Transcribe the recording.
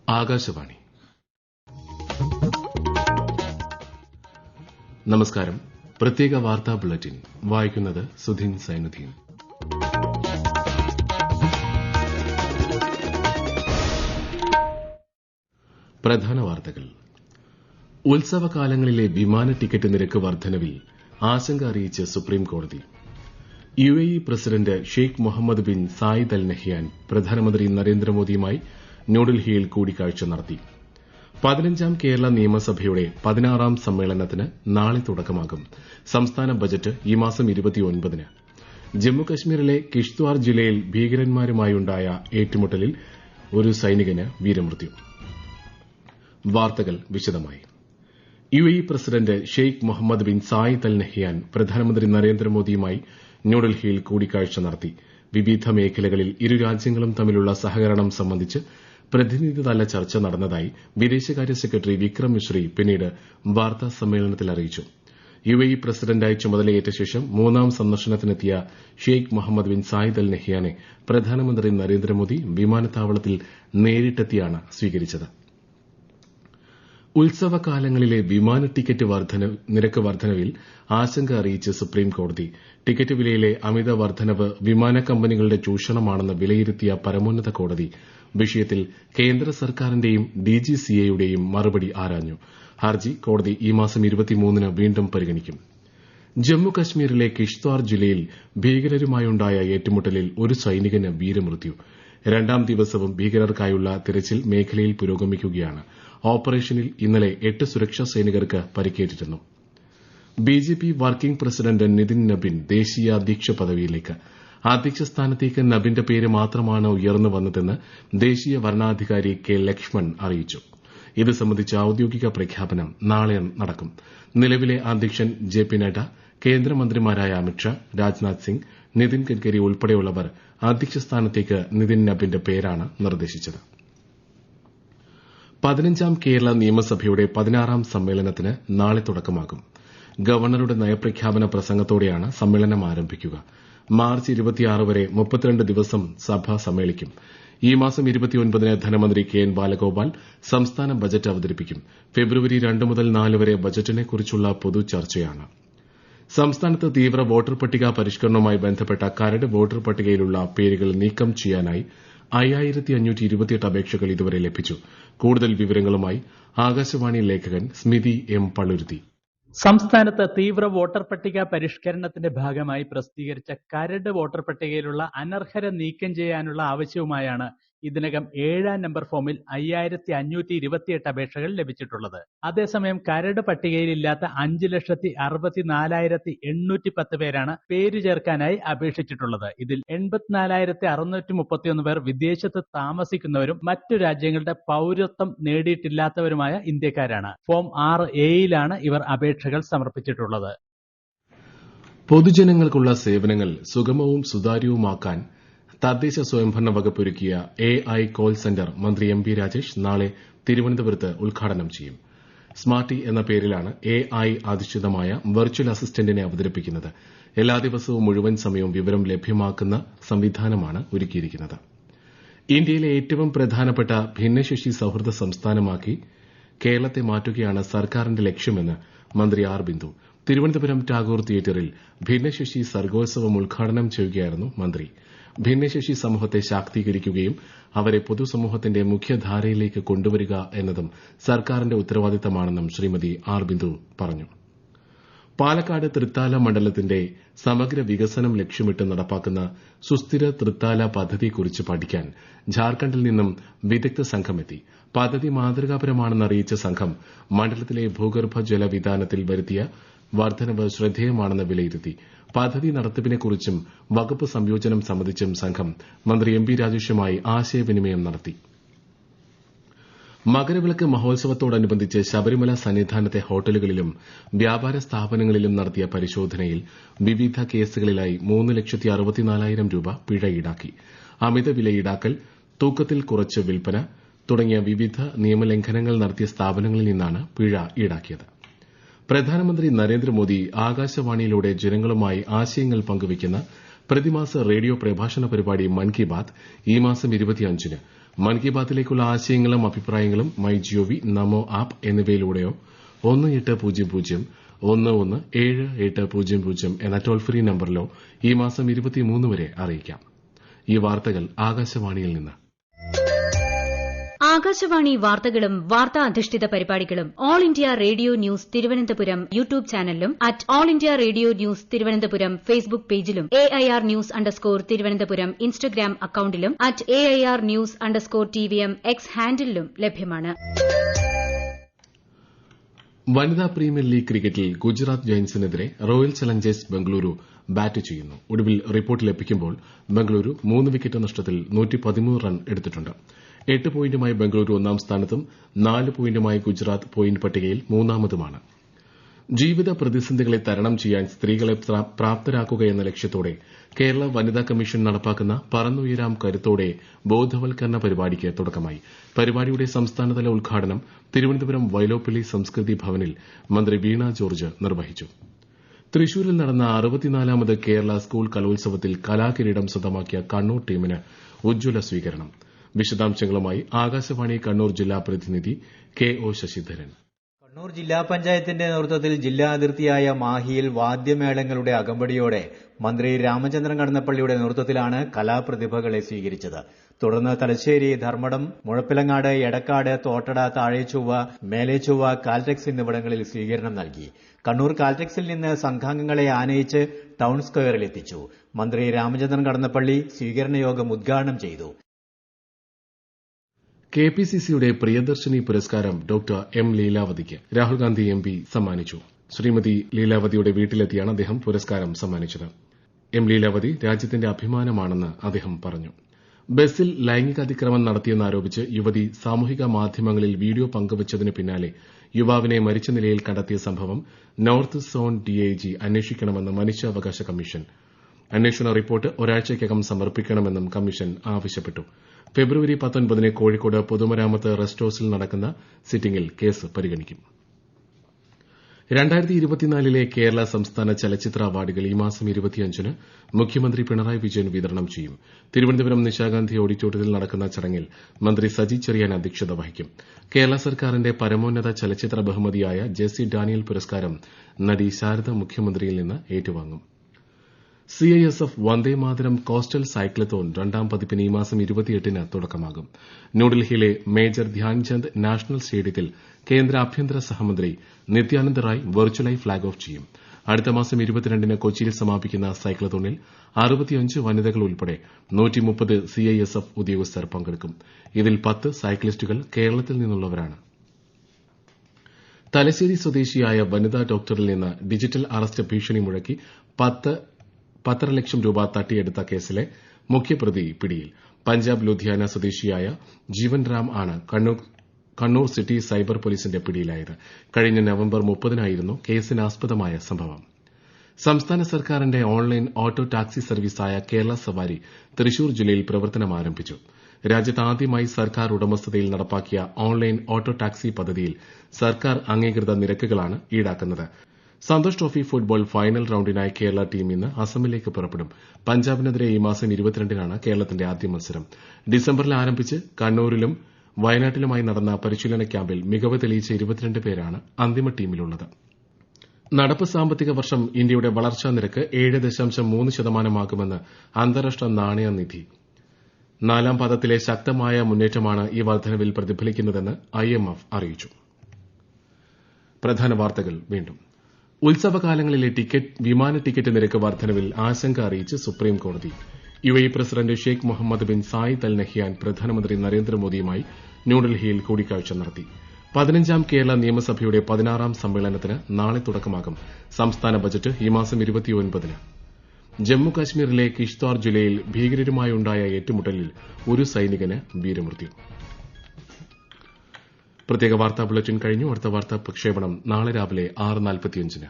ആകാശവാണി. നമസ്കാരം. പ്രത്യേക വാർത്താ ബുള്ളറ്റിൻ വായിക്കുന്നത് സുധീൻ സൈനുദ്ദീൻ. പ്രധാന വാർത്തകൾ. ഉത്സവകാലങ്ങളിലെ വിമാന ടിക്കറ്റ് നിരക്ക് വർധനവിൽ ആശങ്ക അറിയിച്ച് സുപ്രീംകോടതി. UAE president Sheikh Mohamed bin Zayed Al Nahyan പ്രധാനമന്ത്രി നരേന്ദ്രമോദിയുമായി ന്യൂഡൽഹിയിൽ കൂടിക്കാഴ്ച നടത്തി. 15ാം കേരള നിയമസഭയുടെ 16ാം സമ്മേളനത്തിന് നാളെ തുടക്കമാകും. സംസ്ഥാന ബജറ്റ് ഈ മാസം 29-ന്. ജമ്മുകശ്മീരിലെ കിഷ്ത്വാർ ജില്ലയിൽ ഭീകരന്മാരുമായുണ്ടായ ഏറ്റുമുട്ടലിൽ ഒരു സൈനികന് വീരമൃത്യു. വാർത്തകൾ വിശദമായി. UAE president Sheikh Mohamed bin Zayed Al Nahyan പ്രധാനമന്ത്രി നരേന്ദ്രമോദിയുമായി ന്യൂഡൽഹിയിൽ കൂടിക്കാഴ്ച നടത്തി. വിവിധ മേഖലകളിൽ ഇരു രാജ്യങ്ങളും തമ്മിലുള്ള സഹകരണം സംബന്ധിച്ച് പ്രതിനിധിതല ചർച്ച നടന്നതായി വിദേശകാര്യ സെക്രട്ടറി വിക്രം മിശ്രി പിന്നീട് വാർത്താ സമ്മേളനത്തിൽ അറിയിച്ചു. UAE പ്രസിഡന്റായി ചുമതലയേറ്റ ശേഷം 3ാം സന്ദർശനത്തിനെത്തിയ Sheikh Mohamed bin Zayed Al നഹ്യാനെ പ്രധാനമന്ത്രി നരേന്ദ്രമോദി വിമാനത്താവളത്തിൽ നേരിട്ടെത്തിയാണ് സ്വീകരിച്ചത്. ഉത്സവകാലങ്ങളിലെ വിമാന ടിക്കറ്റ് നിരക്ക് വർധനവിൽ ആശങ്ക അറിയിച്ച് സുപ്രീംകോടതി. ടിക്കറ്റ് വിലയിലെ അമിത വർധനവ് വിമാന കമ്പനികളുടെ ചൂഷണമാണെന്ന് വിലയിരുത്തിയ പരമോന്നത കോടതി വിഷയത്തിൽ കേന്ദ്ര സർക്കാരിന്റെയും DGCAയുടെയും മറുപടി ആരാഞ്ഞു. ഹർജി കോടതി ഈ മാസം 23-ന് വീണ്ടും പരിഗണിക്കും. ജമ്മുകശ്മീരിലെ കിഷ്ത്വാർ ജില്ലയിൽ ഭീകരരുമായുണ്ടായ ഏറ്റുമുട്ടലിൽ ഒരു സൈനികന് വീരമൃത്യു. 2ാം ദിവസവും ഭീകരർക്കായുള്ള തിരച്ചിൽ മേഖലയിൽ പുരോഗമിക്കുകയാണ്. ഓപ്പറേഷനിൽ ഇന്നലെ 8 സുരക്ഷാ സൈനികർക്ക് പരിക്കേറ്റിരുന്നു. BJP working president Nitin Nabin ദേശീയ അധ്യക്ഷ പദവിയിലേക്ക്. അധ്യക്ഷ സ്ഥാനത്തേക്ക് നബിന്റെ പേര് മാത്രമാണ് ഉയർന്നു വന്നതെന്ന് ദേശീയ വരണാധികാരി കെ ലക്ഷ്മൺ അറിയിച്ചു. ഇത് സംബന്ധിച്ച ഔദ്യോഗിക പ്രഖ്യാപനം നാളെ നടക്കും. നിലവിലെ അധ്യക്ഷൻ JP നഡ്ഡ, കേന്ദ്രമന്ത്രിമാരായ അമിത്ഷാ, രാജ്നാഥ് സിംഗ്, നിതിൻ ഗഡ്കരി ഉൾപ്പെടെയുള്ളവർ അധ്യക്ഷ സ്ഥാനത്തേക്ക് നിതിൻ നബിന്റെ പേരാണ് നിർദ്ദേശിച്ചത്. 15ാം കേരള നിയമസഭയുടെ 16ാം സമ്മേളനത്തിന് നാളെ തുടക്കമാകും. ഗവർണറുടെ നയപ്രഖ്യാപന പ്രസംഗത്തോടെയാണ് സമ്മേളനം ആരംഭിക്കുക. മാർച്ച് 26 വരെ 32 ദിവസം സഭ സമ്മേളിക്കും. ഈ മാസം 29-ന് ധനമന്ത്രി KN ബാലഗോപാൽ സംസ്ഥാന ബജറ്റ് അവതരിപ്പിക്കും. ഫെബ്രുവരി 2 മുതൽ 4 വരെ ബജറ്റിനെക്കുറിച്ചുള്ള പൊതു ചർച്ചയാണ്. സംസ്ഥാനത്ത് തീവ്ര വോട്ടർ പട്ടിക പരിഷ്കരണവുമായി ബന്ധപ്പെട്ട കരട് വോട്ടർ പട്ടികയിലുള്ള പേരുകൾ നീക്കം ചെയ്യാനായി 5528 അപേക്ഷകൾ ഇതുവരെ ലഭിച്ചു. കൂടുതൽ വിവരങ്ങളുമായി ആകാശവാണി ലേഖകൻ സ്മിതി M. പള്ളുരുത്തി. സംസ്ഥാനത്ത് തീവ്ര വോട്ടർ പട്ടിക പരിഷ്കരണത്തിന്റെ ഭാഗമായി പ്രസിദ്ധീകരിച്ച കരട് വോട്ടർ പട്ടികയിലുള്ള അനർഹരെ നീക്കം ചെയ്യാനുള്ള ആവശ്യവുമായാണ് ഇതിനകം 7ാം നമ്പർ ഫോമിൽ 5528 അപേക്ഷകൾ ലഭിച്ചിട്ടുള്ളത്. അതേസമയം കരട് പട്ടികയിലില്ലാത്ത 5,64,810 പേരാണ് പേര് ചേർക്കാനായി അപേക്ഷിച്ചിട്ടുള്ളത്. ഇതിൽ 84,631 പേർ വിദേശത്ത് താമസിക്കുന്നവരും മറ്റു രാജ്യങ്ങളുടെ പൌരത്വം നേടിയിട്ടില്ലാത്തവരുമായ ഇന്ത്യക്കാരാണ്. ഫോം 6A-യിലാണ് ഇവർ അപേക്ഷകൾ സമർപ്പിച്ചിട്ടുള്ളത്. പൊതുജനങ്ങൾക്കുള്ള സേവനങ്ങൾ സുഗമവും സുതാര്യവുമാക്കാൻ തദ്ദേശ സ്വയംഭരണ വകുപ്പ് ഒരുക്കിയ AI കോൾ സെന്റർ മന്ത്രി MP രാജേഷ് നാളെ തിരുവനന്തപുരത്ത് ഉദ്ഘാടനം ചെയ്യും. സ്മാർട്ടി എന്ന പേരിലാണ് AI അധിഷ്ഠിതമായ വെർച്വൽ അസിസ്റ്റന്റിനെ അവതരിപ്പിക്കുന്നത്. എല്ലാ ദിവസവും മുഴുവൻ സമയവും വിവരം ലഭ്യമാക്കുന്ന സംവിധാനമാണ് ഒരുക്കിയിരിക്കുന്നത്. ഇന്ത്യയിലെ ഏറ്റവും പ്രധാനപ്പെട്ട ഭിന്നശേഷി സൌഹൃദ സംസ്ഥാനമാക്കി കേരളത്തെ മാറ്റുകയാണ് സർക്കാരിന്റെ ലക്ഷ്യമെന്ന് മന്ത്രി R. ബിന്ദു. തിരുവനന്തപുരം ടാഗോർ തിയേറ്ററിൽ ഭിന്നശേഷി സർഗോത്സവം ഉദ്ഘാടനം ചെയ്യുകയായിരുന്നു മന്ത്രി. ഭിന്നശേഷി സമൂഹത്തെ ശാക്തീകരിക്കുകയും അവരെ പൊതുസമൂഹത്തിന്റെ മുഖ്യധാരയിലേക്ക് കൊണ്ടുവരിക എന്നതും സർക്കാരിന്റെ ഉത്തരവാദിത്തമാണെന്നും ശ്രീമതി R. ബിന്ദു പറഞ്ഞു. പാലക്കാട് തൃത്താല മണ്ഡലത്തിന്റെ സമഗ്ര വികസനം ലക്ഷ്യമിട്ട് നടപ്പാക്കുന്ന സുസ്ഥിര തൃത്താല പദ്ധതിയെക്കുറിച്ച് പഠിക്കാൻ ഝാർഖണ്ഡിൽ നിന്നും വിദഗ്ധ സംഘമെത്തി. പദ്ധതി മാതൃകാപരമാണെന്ന് അറിയിച്ച സംഘം മണ്ഡലത്തിലെ ഭൂഗർഭ ജലവിതാനത്തിൽ വരുത്തിയ വർധനവ് ശ്രദ്ധേയമാണെന്ന് വിലയിരുത്തി. പദ്ധതി നടത്തിപ്പിനെക്കുറിച്ചും വകുപ്പ് സംയോജനം സംബന്ധിച്ചും സംഘം മന്ത്രി MP രാജേഷുമായി ആശയവിനിമയം നടത്തി. മകരവിളക്ക് മഹോത്സവത്തോടനുബന്ധിച്ച് ശബരിമല സന്നിധാനത്തെ ഹോട്ടലുകളിലും വ്യാപാര സ്ഥാപനങ്ങളിലും നടത്തിയ പരിശോധനയിൽ വിവിധ കേസുകളിലായി 3,64,000 രൂപ പിഴ ഈടാക്കി. അമിത വില ഈടാക്കൽ, തൂക്കത്തിൽ കുറച്ച് വിൽപ്പന തുടങ്ങിയ വിവിധ നിയമലംഘനങ്ങൾ നടത്തിയ സ്ഥാപനങ്ങളിൽ നിന്നാണ് പിഴ ഈടാക്കിയത്. പ്രധാനമന്ത്രി നരേന്ദ്രമോദി ആകാശവാണിയിലൂടെ ജനങ്ങളുമായി ആശയങ്ങൾ പങ്കുവയ്ക്കുന്ന പ്രതിമാസ റേഡിയോ പ്രഭാഷണ പരിപാടി മൻ കി ബാത് ഈ മാസം 25-ന് മൻ കി ബാത്തിലേക്കുള്ള ആശയങ്ങളും അഭിപ്രായങ്ങളും മൈജിഒവി, നമോ ആപ്പ് എന്നിവയിലൂടെയോ 1800117800 എന്ന ടോൾ ഫ്രീ നമ്പറിലോ ഈ മാസം 23 വരെ അറിയിക്കാം. ഈ വാർത്തകൾ ആകാശവാണിയിൽ നിന്ന്. ആകാശവാണി വാർത്തകളും വാർത്താ അധിഷ്ഠിത പരിപാടികളും All India Radio news Thiruvananthapuram YouTube ചാനലിലും All India Radio news Thiruvananthapuram Facebook പേജിലും AIR ന്യൂസ് _ തിരുവനന്തപുരം ഇൻസ്റ്റഗ്രാം അക്കൌണ്ടിലും @AIR ന്യൂസ് _ എക്സ് ഹാൻഡിലും ലഭ്യമാണ്. വനിതാ പ്രീമിയർ ലീഗ് ക്രിക്കറ്റിൽ ഗുജറാത്ത് ജയന്റ്സിനെതിരെ റോയൽ ചലഞ്ചേഴ്സ് ബംഗളൂരു ബാറ്റ് ചെയ്യുന്നു. ഒടുവിൽ റിപ്പോർട്ട് ലഭിക്കുമ്പോൾ ബംഗളൂരു 3 വിക്കറ്റ് നഷ്ടത്തിൽ 113 റൺ എടുത്തിട്ടുണ്ട്. 8 പോയിന്റുമായി ബംഗളൂരു ഒന്നാം സ്ഥാനത്തും 4 പോയിന്റുമായി ഗുജറാത്ത് പോയിന്റ് പട്ടികയിൽ മൂന്നാമതുമാണ്. ജീവിത പ്രതിസന്ധികളെ തരണം ചെയ്യാൻ സ്ത്രീകളെ പ്രാപ്തരാക്കുകയെന്ന ലക്ഷ്യത്തോടെ കേരള വനിതാ കമ്മീഷൻ നടപ്പാക്കുന്ന പറന്നുയരാം കരുത്തോടെ ബോധവൽക്കരണ പരിപാടിക്ക് തുടക്കമായി. പരിപാടിയുടെ സംസ്ഥാനതല ഉദ്ഘാടനം തിരുവനന്തപുരം വൈലോപ്പിള്ളി സംസ്കൃതി ഭവനിൽ മന്ത്രി വീണ ജോർജ് നിർവഹിച്ചു. തൃശൂരിൽ നടന്ന 64ാമത് കേരള സ്കൂൾ കലോത്സവത്തിൽ കലാകിരീടം സ്വന്തമാക്കിയ കണ്ണൂർ ടീമിന് ഉജ്ജ്വല സ്വീകരണം. വിശദാംശങ്ങളുമായി ആകാശവാണി കണ്ണൂർ ജില്ലാ പ്രതിനിധി KO ശശിധരൻ. കണ്ണൂർ ജില്ലാ പഞ്ചായത്തിന്റെ നേതൃത്വത്തിൽ ജില്ലാ അതിർത്തിയായ മാഹിയിൽ വാദ്യമേളങ്ങളുടെ അകമ്പടിയോടെ മന്ത്രി രാമചന്ദ്രൻ കടന്നപ്പള്ളിയുടെ നേതൃത്വത്തിലാണ് കലാപ്രതിഭകളെ സ്വീകരിച്ചത്. തുടർന്ന് തലശ്ശേരി, ധർമ്മടം, മുഴപ്പിലങ്ങാട്, എടക്കാട്, തോട്ടട, താഴെച്ചൊവ്വ, മേലേച്ചൊവ്വ, കാൽടെക്സ് എന്നിവിടങ്ങളിൽ സ്വീകരണം നൽകി. കണ്ണൂർ കാൽടെക്സിൽ നിന്ന് സംഘാംഗങ്ങളെ ആനയിച്ച് ടൌൺ സ്ക്വയറിൽ എത്തിച്ചു. മന്ത്രി രാമചന്ദ്രൻ കടന്നപ്പള്ളി സ്വീകരണ യോഗം ഉദ്ഘാടനം ചെയ്തു. KPCCയുടെ പ്രിയദർശിനി പുരസ്കാരം ഡോക്ടർ M ലീലാവതിക്ക് രാഹുൽ ഗാന്ധി MP സമ്മാനിച്ചു. ശ്രീമതി ലീലാവതിയുടെ വീട്ടിലെത്തിയാണ് അദ്ദേഹം പുരസ്കാരം സമ്മാനിച്ചത്. M ലീലാവതി രാജ്യത്തിന്റെ അഭിമാനമാണെന്ന് അദ്ദേഹം പറഞ്ഞു. ബസിൽ ലൈംഗികാതിക്രമം നടത്തിയെന്നാരോപിച്ച് യുവതി സാമൂഹിക മാധ്യമങ്ങളിൽ വീഡിയോ പങ്കുവച്ചതിന് പിന്നാലെ യുവാവിനെ മരിച്ച നിലയിൽ കണ്ടെത്തിയ സംഭവം നോർത്ത് സോൺ DIG അന്വേഷിക്കണമെന്ന് മനുഷ്യാവകാശ കമ്മീഷൻ. അന്വേഷണ റിപ്പോർട്ട് ഒരാഴ്ചയ്ക്കകം സമർപ്പിക്കണമെന്നും കമ്മീഷൻ ആവശ്യപ്പെട്ടു. ഫെബ്രുവരി 19 കോഴിക്കോട് പൊതുമരാമത്ത് റെസ്റ്റ് ഹൌസിൽ നടക്കുന്ന സിറ്റിംഗിൽ കേസ് പരിഗണിക്കും. 2024 കേരള സംസ്ഥാന ചലച്ചിത്ര അവാർഡുകൾ ഈ മാസം 25 മുഖ്യമന്ത്രി പിണറായി വിജയൻ വിതരണം ചെയ്യും. തിരുവനന്തപുരം നിശാഗാന്ധി ഓഡിറ്റോറിയത്തിൽ നടക്കുന്ന ചടങ്ങിൽ മന്ത്രി സജി ചെറിയാൻ അധ്യക്ഷത വഹിക്കും. കേരള സർക്കാരിന്റെ പരമോന്നത ചലച്ചിത്ര ബഹുമതിയായ ജെസി ഡാനിയൽ പുരസ്കാരം നടി ശാരദ മുഖ്യമന്ത്രിയിൽ നിന്ന് ഏറ്റുവാങ്ങും. CISF വന്ദേമാതരം കോസ്റ്റൽ സൈക്ലത്തോൺ 2ാം പതിപ്പിന് ഈ മാസം 28 തുടക്കമാകും. ന്യൂഡൽഹിയിലെ മേജർ ധ്യാൻചന്ദ് നാഷണൽ സ്റ്റേഡിയത്തിൽ കേന്ദ്ര ആഭ്യന്തര സഹമന്ത്രി നിത്യാനന്ദ് റായ് വെർച്വലായി ഫ്ളാഗ് ഓഫ് ചെയ്യും. അടുത്ത മാസം 22 കൊച്ചിയിൽ സമാപിക്കുന്ന സൈക്ലത്തോണിൽ 65 വനിതകൾ ഉൾപ്പെടെ 130 CISF ഉദ്യോഗസ്ഥർ പങ്കെടുക്കും. ഇതിൽ 10 സൈക്ലിസ്റ്റുകൾ കേരളത്തിൽ നിന്നുള്ളവരാണ്. തലശ്ശേരി സ്വദേശിയായ വനിതാ ഡോക്ടറിൽ നിന്ന് ഡിജിറ്റൽ അറസ്റ്റ് ഭീഷണി മുഴക്കി 10.5 ലക്ഷം രൂപ തട്ടിയെടുത്ത കേസിലെ മുഖ്യപ്രതി പിടിയിൽ. പഞ്ചാബ് ലുധിയാന സ്വദേശിയായ ജീവൻ റാം ആണ് കണ്ണൂർ സിറ്റി സൈബർ പോലീസിന്റെ പിടിയിലായത്. കഴിഞ്ഞ നവംബർ 30 കേസിനാസ്പദമായ സംഭവം. സംസ്ഥാന സർക്കാരിന്റെ ഓൺലൈൻ ഓട്ടോ ടാക്സി സർവീസായ കേരള സവാരി തൃശൂർ ജില്ലയിൽ പ്രവർത്തനം ആരംഭിച്ചു. രാജ്യത്ത് ആദ്യമായി സർക്കാർ ഉടമസ്ഥതയിൽ നടപ്പാക്കിയ ഓൺലൈൻ ഓട്ടോ ടാക്സി പദ്ധതിയിൽ സർക്കാർ അംഗീകൃത നിരക്കുകളാണ് ഈടാക്കുന്നത്. സന്തോഷ് ട്രോഫി ഫുട്ബോൾ ഫൈനൽ റൌണ്ടിനായി കേരള ടീം ഇന്ന് അസമിലേക്ക് പുറപ്പെടും. പഞ്ചാബിനെതിരെ ഈ മാസം 22 കേരളത്തിന്റെ ആദ്യ മത്സരം. ഡിസംബറിൽ ആരംഭിച്ച് കണ്ണൂരിലും വയനാട്ടിലുമായി നടന്ന പരിശീലന ക്യാമ്പിൽ മികവ് തെളിയിച്ച 22 പേരാണ് അന്തിമ ടീമിലുള്ളത്. നടപ്പ് സാമ്പത്തിക വർഷം ഇന്ത്യയുടെ വളർച്ചാ നിരക്ക് 7.3% അന്താരാഷ്ട്ര നാണയനിധി. 4ാം പാദത്തിലെ ശക്തമായ മുന്നേറ്റമാണ് ഈ വർധനവിൽ പ്രതിഫലിക്കുന്നതെന്ന് IMF അറിയിച്ചു. പ്രധാന വാർത്തകൾ വീണ്ടും. ഉത്സവകാലങ്ങളിലെ വിമാന ടിക്കറ്റ് നിരക്ക് വർധനവിൽ ആശങ്ക അറിയിച്ച് സുപ്രീംകോടതി. UAE president Sheikh Mohamed bin Zayed Al Nahyan പ്രധാനമന്ത്രി നരേന്ദ്രമോദിയുമായി ന്യൂഡൽഹിയിൽ കൂടിക്കാഴ്ച നടത്തി. 15ാം കേരള നിയമസഭയുടെ 16ാം സമ്മേളനത്തിന് നാളെ തുടക്കമാകും. സംസ്ഥാന ബജറ്റ് ഈ മാസം 29. ജമ്മു കാശ്മീരിലെ കിഷ്ത്വാർ ജില്ലയിൽ ഭീകരരുമായുണ്ടായ ഏറ്റുമുട്ടലിൽ ഒരു സൈനികന് വീരമൃത്യു. പ്രത്യേക വാർത്താ ബുള്ളറ്റിൻ കഴിഞ്ഞു. അടുത്ത വാർത്താ പ്രക്ഷേപണം നാളെ രാവിലെ 6:45.